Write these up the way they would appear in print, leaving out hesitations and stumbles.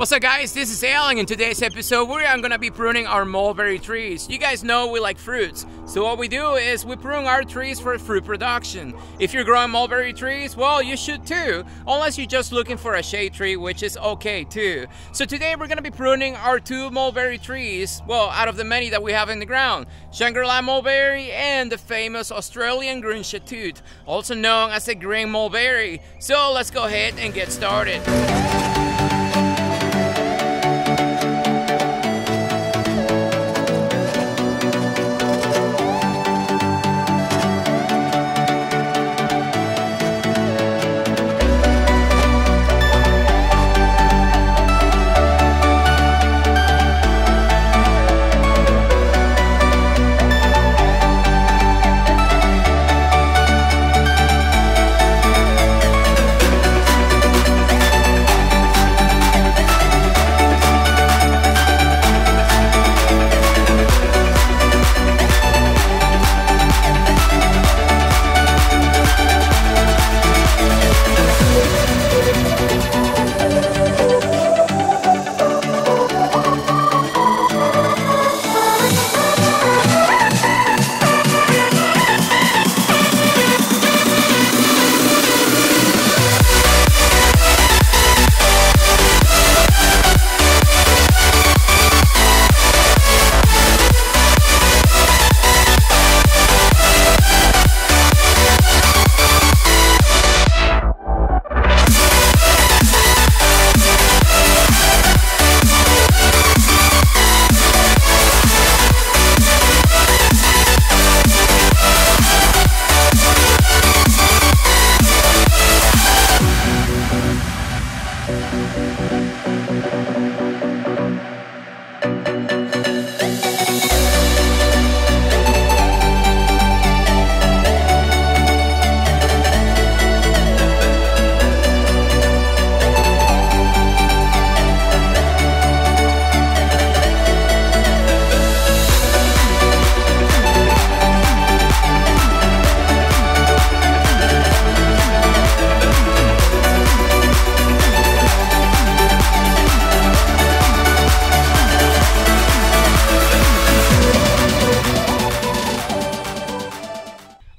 What's up guys, this is Al, and in today's episode I'm gonna be pruning our mulberry trees. You guys know we like fruits, so what we do is we prune our trees for fruit production. If you're growing mulberry trees, well, you should too, unless you're just looking for a shade tree, which is okay too. So today we're gonna be pruning our two mulberry trees, well, out of the many that we have in the ground. Shangri-La mulberry and the famous Australian green shatut, also known as a green mulberry. So let's go ahead and get started.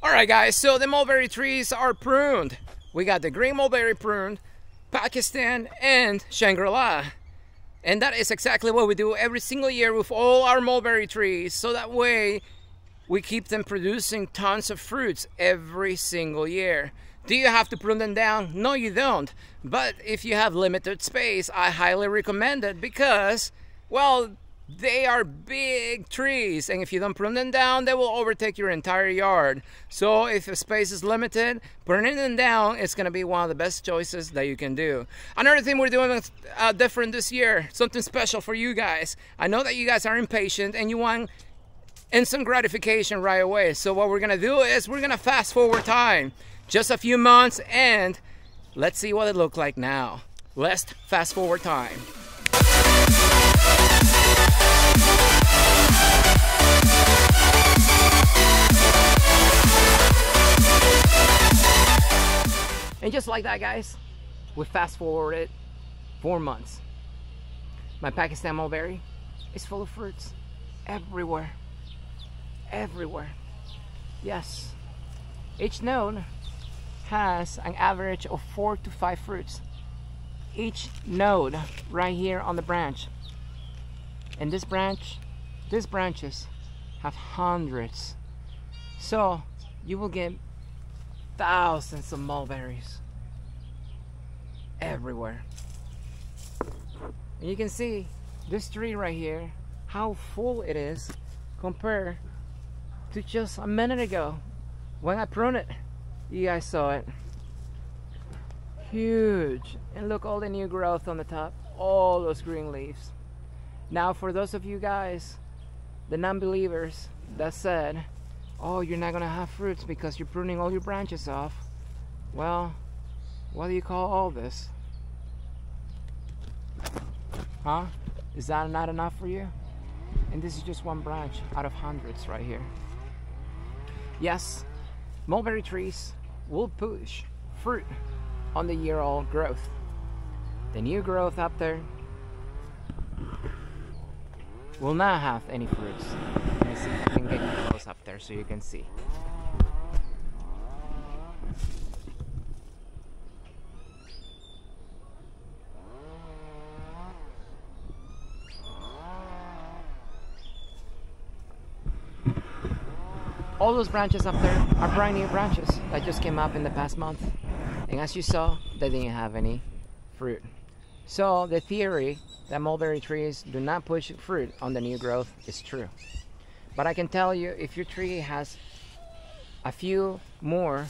Alright guys, so the mulberry trees are pruned. We got the green mulberry pruned, Pakistan, and Shangri-La. And that is exactly what we do every single year with all our mulberry trees. So that way, we keep them producing tons of fruits every single year. Do you have to prune them down? No, you don't. But if you have limited space, I highly recommend it because, well, they are big trees, and if you don't prune them down, they will overtake your entire yard. So if the space is limited, pruning them down is going to be one of the best choices that you can do. Another thing we're doing different this year, something special for you guys. I know that you guys are impatient and you want instant gratification right away. So what we're going to do is we're going to fast forward time just a few months, and let's see what it looks like now. Let's fast forward time. And just like that guys, we fast forwarded 4 months. My Pakistan mulberry is full of fruits everywhere. Everywhere. Yes. Each node has an average of 4 to 5 fruits. Each node right here on the branch. And these branches have hundreds. So you will get thousands of mulberries everywhere. And you can see this tree right here, how full it is compared to just a minute ago when I pruned it. You guys saw it. Huge. And look, all the new growth on the top, all those green leaves. Now for those of you guys, the non-believers that said, oh, you're not gonna have fruits because you're pruning all your branches off. Well, what do you call all this? Huh? Is that not enough for you? And this is just one branch out of hundreds right here. Yes, mulberry trees will push fruit on the year-old growth. The new growth up there will not have any fruits. Let me see if I can get close up there so you can see. All those branches up there are brand new branches that just came up in the past month. And as you saw, they didn't have any fruit. So the theory that mulberry trees do not push fruit on the new growth is true. But I can tell you, if your tree has more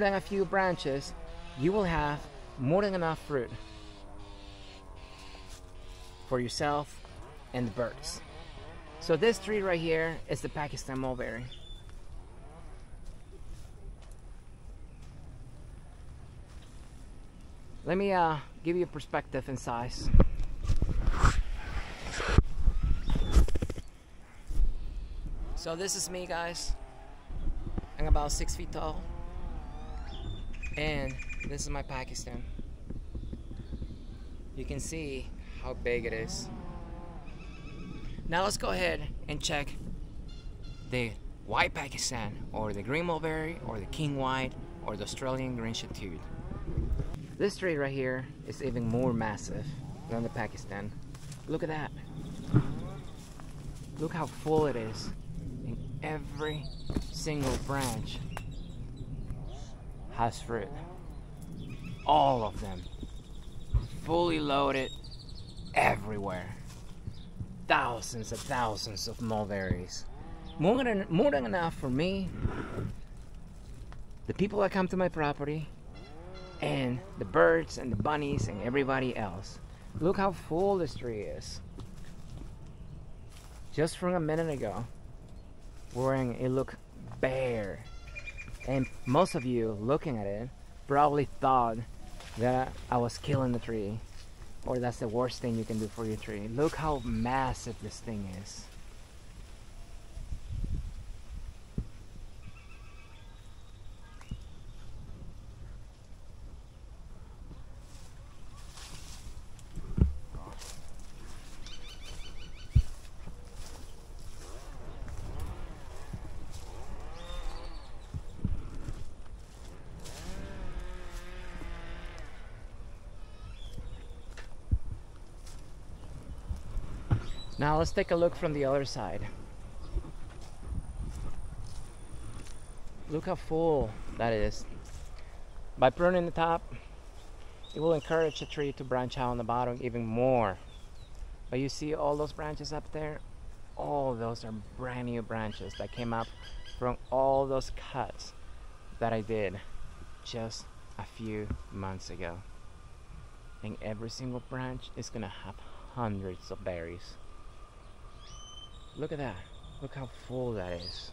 than a few branches, you will have more than enough fruit for yourself and the birds. So this tree right here is the Pakistan mulberry. Let me give you a perspective in size. So this is me, guys. I'm about 6 feet tall. And this is my Pakistan. You can see how big it is. Now let's go ahead and check the white Pakistan, or the green mulberry, or the king white, or the Australian green chatute. This tree right here is even more massive than the Pakistan. Look at that. Look how full it is. And every single branch has fruit. All of them. Fully loaded everywhere. Thousands and thousands of mulberries. More than enough for me, the people that come to my property, and the birds and the bunnies and everybody else. Look how full this tree is. Just from a minute ago, it looked bare. And most of you looking at it probably thought that I was killing the tree, or that's the worst thing you can do for your tree. Look how massive this thing is. Now let's take a look from the other side. Look how full that is. By pruning the top, it will encourage the tree to branch out on the bottom even more. But you see all those branches up there? All those are brand new branches that came up from all those cuts that I did just a few months ago. And every single branch is gonna have hundreds of berries. Look at that. Look how full that is.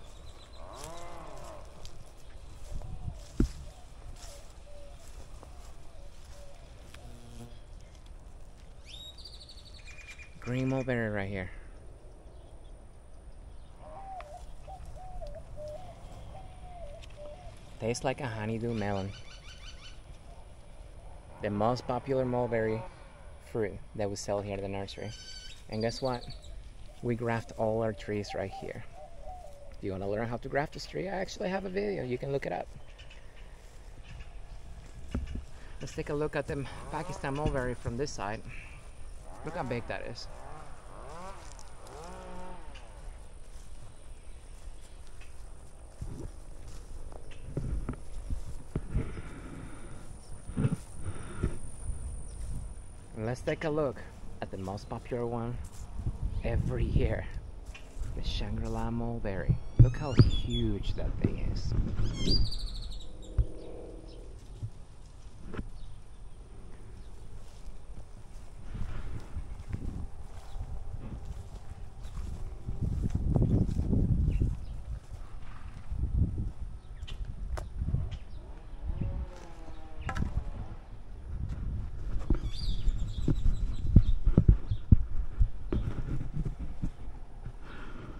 Green mulberry right here. Tastes like a honeydew melon. The most popular mulberry fruit that we sell here at the nursery. And guess what? We graft all our trees right here. If you want to learn how to graft this tree, I actually have a video. You can look it up. Let's take a look at the Pakistan mulberry from this side. Look how big that is. And let's take a look at the most popular one every year, the Shangri-La mulberry. Look how huge that thing is.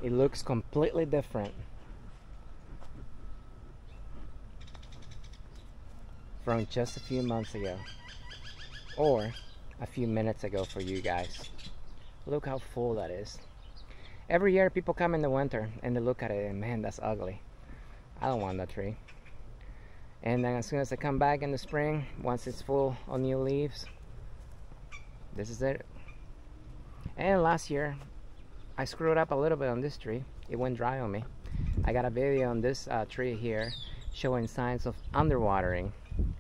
It looks completely different from just a few months ago, or a few minutes ago for you guys. Look how full that is. Every year people come in the winter and they look at it and man, that's ugly. I don't want that tree. And then as soon as I come back in the spring, once it's full of new leaves, this is it. And last year I screwed up a little bit on this tree. It went dry on me. I got a video on this tree here showing signs of underwatering.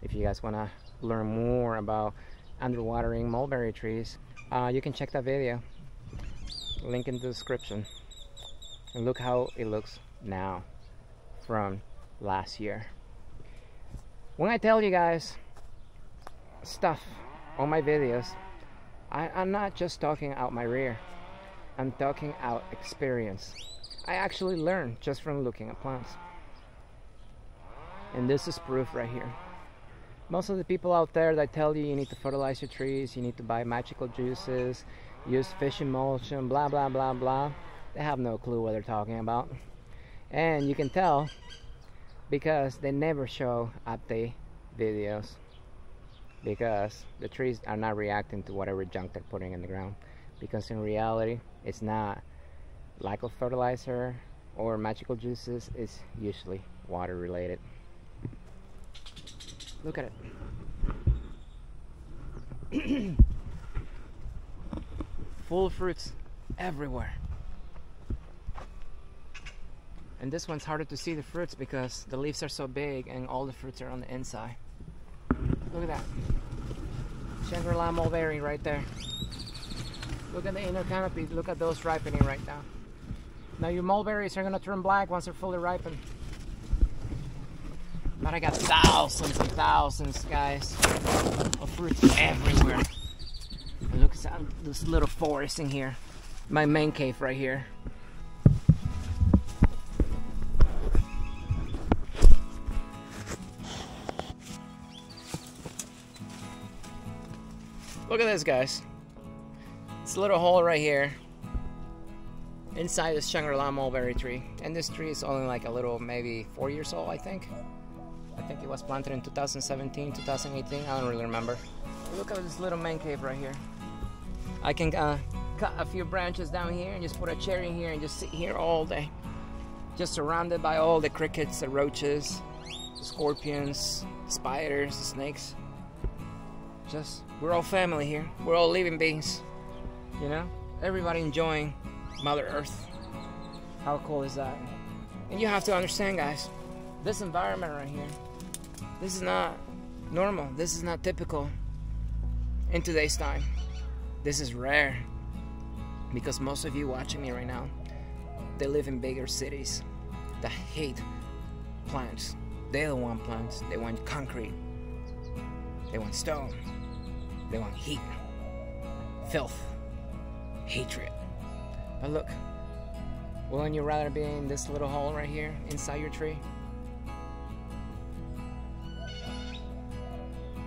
If you guys want to learn more about underwatering mulberry trees, you can check that video. Link in the description. And look how it looks now from last year. When I tell you guys stuff on my videos, I'm not just talking out my rear. I'm talking out experience. I actually learn just from looking at plants. And this is proof right here. Most of the people out there that tell you need to fertilize your trees, you need to buy magical juices, use fish emulsion, blah blah blah blah, they have no clue what they're talking about. And you can tell because they never show update videos, because the trees are not reacting to whatever junk they're putting in the ground, because in reality it's not lack of fertilizer or magical juices, it's usually water related. Look at it. Full of fruits everywhere. And this one's harder to see the fruits because the leaves are so big and all the fruits are on the inside. Look at that. Shangri-La mulberry right there. Look at the inner canopy. Look at those ripening right now. Now your mulberries are going to turn black once they're fully ripened. But I got thousands and thousands, guys, of fruits everywhere. And look at this little forest in here. My man cave right here. Look at this, guys. It's a little hole right here inside this Shangri-La mulberry tree. And this tree is only like a little, maybe 4 years old, I think. I think it was planted in 2017, 2018, I don't really remember. Look at this little man cave right here. I can cut a few branches down here and just put a chair in here and just sit here all day. Just surrounded by all the crickets, the roaches, the scorpions, the spiders, the snakes. Just, we're all family here. We're all living beings. You know? Everybody enjoying Mother Earth. How cool is that? And you have to understand, guys, this environment right here, this is not normal. This is not typical in today's time. This is rare because most of you watching me right now, they live in bigger cities that hate plants. They don't want plants. They want concrete. They want stone. They want heat, filth, hatred. But look, wouldn't you rather be in this little hole right here inside your tree?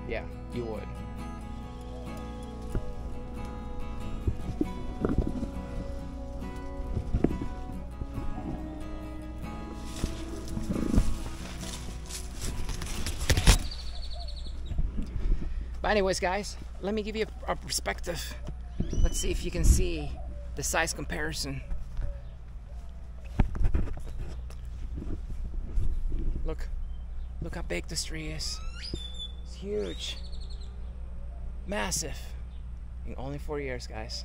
Yeah, you would. But anyways, guys, let me give you a perspective. Let's see if you can see the size comparison. Look how big this tree is. It's huge, massive, in only 4 years, guys.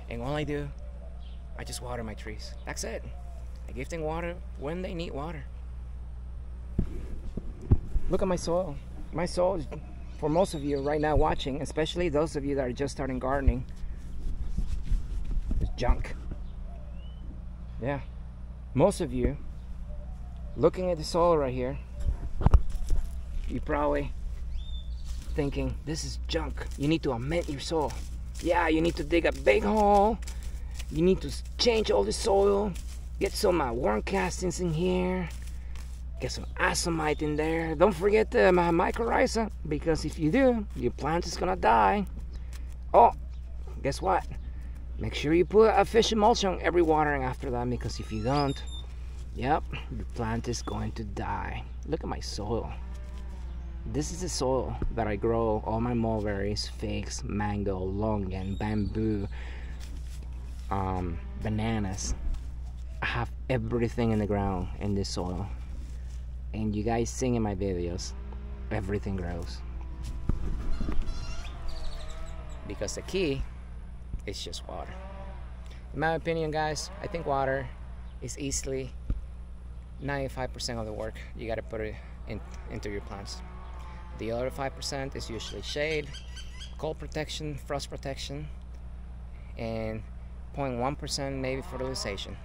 And all I do, I just water my trees. That's it. I give them water when they need water. Look at my soil. My soil is, for most of you right now watching, especially those of you that are just starting gardening, it's junk. Yeah, most of you looking at the soil right here, you're probably thinking this is junk. You need to amend your soil. Yeah, you need to dig a big hole. You need to change all the soil. Get some worm castings in here. Get some azomite in there. Don't forget the mycorrhiza, because if you do, your plant is gonna die. Oh, guess what? Make sure you put a fish emulsion every watering after that, because if you don't, yep, the plant is going to die. Look at my soil. This is the soil that I grow all my mulberries, figs, mango, longan, bamboo, bananas. I have everything in the ground in this soil, and you guys sing in my videos, everything grows. Because the key is just water. In my opinion, guys, I think water is easily 95% of the work. You got to put it into your plants. The other 5% is usually shade, cold protection, frost protection, and 0.1% maybe fertilization,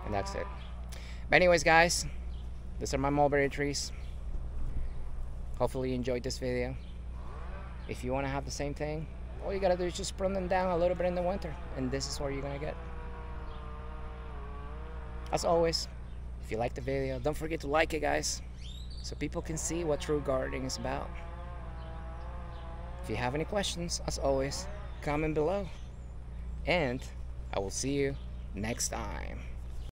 and that's it. But anyways, guys, these are my mulberry trees. Hopefully you enjoyed this video. If you want to have the same thing, all you gotta do is just prune them down a little bit in the winter, and this is what you're gonna get. As always, if you like the video, don't forget to like it, guys, so people can see what true gardening is about. If you have any questions, as always, comment below, and I will see you next time.